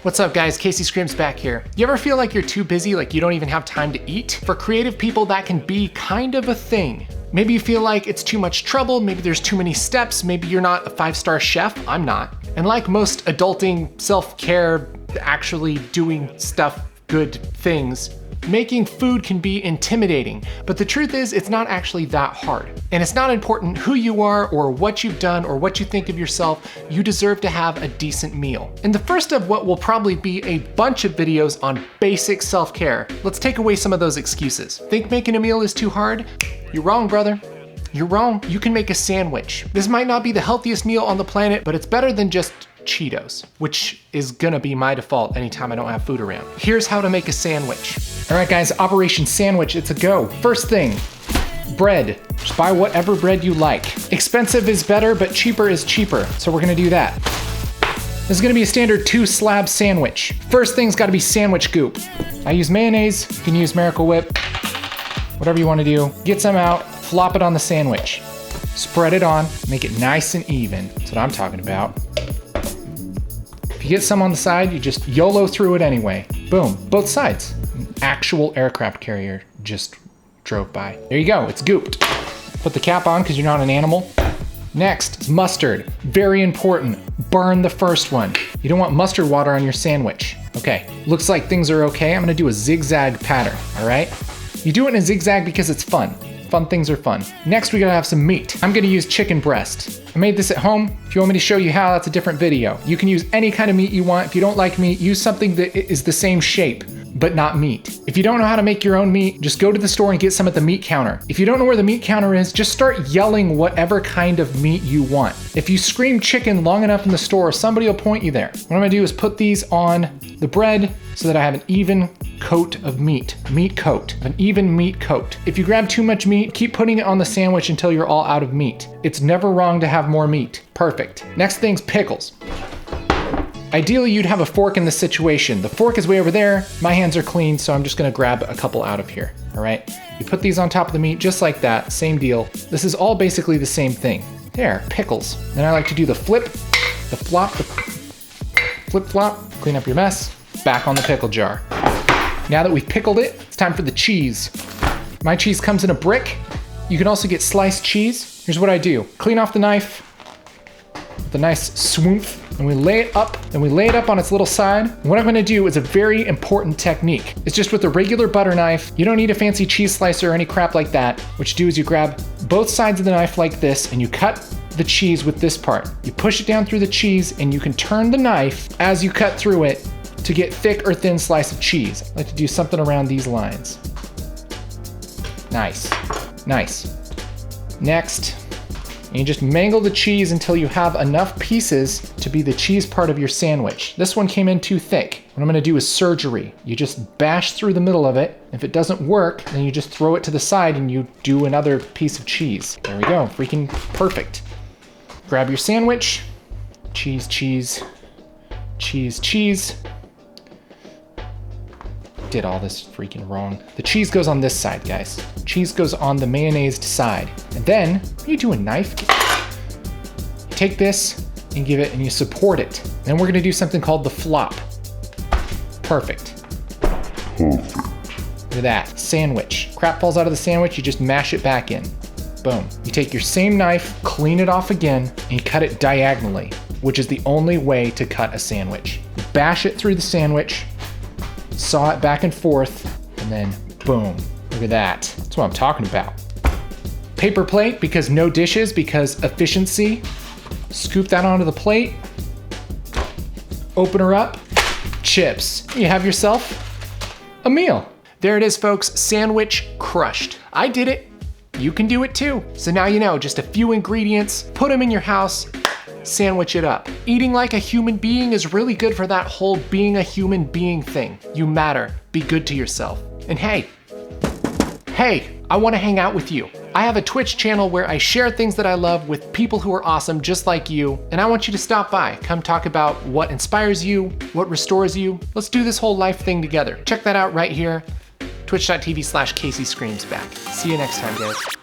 What's up guys, Casey Screams back here. You ever feel like you're too busy, like you don't even have time to eat? For creative people, that can be kind of a thing. Maybe you feel like it's too much trouble, maybe there's too many steps, maybe you're not a 5-star chef, I'm not. And like most adulting, self-care, actually doing stuff, good things, making food can be intimidating, but the truth is it's not actually that hard. And it's not important who you are or what you've done or what you think of yourself, you deserve to have a decent meal. In the first of what will probably be a bunch of videos on basic self-care, let's take away some of those excuses. Think making a meal is too hard? You're wrong, brother. You're wrong. You can make a sandwich. This might not be the healthiest meal on the planet, but it's better than just Cheetos, which is gonna be my default anytime I don't have food around. Here's how to make a sandwich. All right guys, Operation Sandwich, it's a go. First thing, bread. Just buy whatever bread you like. Expensive is better, but cheaper is cheaper. So we're gonna do that. This is gonna be a standard 2-slab sandwich. First thing's gotta be sandwich goop. I use mayonnaise, you can use Miracle Whip, whatever you wanna do. Get some out, flop it on the sandwich. Spread it on, make it nice and even. That's what I'm talking about. If you get some on the side, you just YOLO through it anyway. Boom, both sides. An actual aircraft carrier just drove by. There you go, it's gooped. Put the cap on because you're not an animal. Next is mustard, very important. Burn the first one. You don't want mustard water on your sandwich. Okay, looks like things are okay. I'm gonna do a zigzag pattern, all right? You do it in a zigzag because it's fun. Fun things are fun. Next, we gotta have some meat. I'm gonna use chicken breast. I made this at home. If you want me to show you how, that's a different video. You can use any kind of meat you want. If you don't like meat, use something that is the same shape, but not meat. If you don't know how to make your own meat, just go to the store and get some at the meat counter. If you don't know where the meat counter is, just start yelling whatever kind of meat you want. If you scream chicken long enough in the store, somebody will point you there. What I'm gonna do is put these on the bread so that I have an even coat of meat. Meat coat, an even meat coat. If you grab too much meat, keep putting it on the sandwich until you're all out of meat. It's never wrong to have more meat. Perfect. Next thing's pickles. Ideally, you'd have a fork in this situation. The fork is way over there. My hands are clean, so I'm just gonna grab a couple out of here, all right? You put these on top of the meat just like that, same deal. This is all basically the same thing. There, pickles. Then I like to do the flip, the flop, the flip flop, clean up your mess, back on the pickle jar. Now that we've pickled it, it's time for the cheese. My cheese comes in a brick. You can also get sliced cheese. Here's what I do. Clean off the knife with a nice swoop, and we lay it up, and we lay it up on its little side. And what I'm gonna do is a very important technique. It's just with a regular butter knife. You don't need a fancy cheese slicer or any crap like that. What you do is you grab both sides of the knife like this, and you cut the cheese with this part. You push it down through the cheese, and you can turn the knife as you cut through it to get thick or thin slice of cheese. I like to do something around these lines. Nice, nice. Next, you just mangle the cheese until you have enough pieces to be the cheese part of your sandwich. This one came in too thick. What I'm gonna do is surgery. You just bash through the middle of it. If it doesn't work, then you just throw it to the side and you do another piece of cheese. There we go, freaking perfect. Grab your sandwich. Cheese, cheese, cheese, cheese. Did all this freaking wrong. The cheese goes on this side, guys. Cheese goes on the mayonnaised side. And then, you do a knife. You take this and give it, and you support it. Then we're gonna do something called the flop. Perfect. Look at that, sandwich. Crap falls out of the sandwich, you just mash it back in. Boom. You take your same knife, clean it off again, and you cut it diagonally, which is the only way to cut a sandwich. You bash it through the sandwich, saw it back and forth, and then boom. Look at that. That's what I'm talking about. Paper plate, because no dishes, because efficiency. Scoop that onto the plate. Open her up. Chips. You have yourself a meal. There it is, folks. Sandwich crushed. I did it. You can do it too. So now you know, just a few ingredients, put them in your house, sandwich it up. Eating like a human being is really good for that whole being a human being thing. You matter, be good to yourself. And hey, I wanna hang out with you. I have a Twitch channel where I share things that I love with people who are awesome just like you, and I want you to stop by. Come talk about what inspires you, what restores you. Let's do this whole life thing together. Check that out right here, twitch.tv/CaseyScreamsBack. See you next time, guys.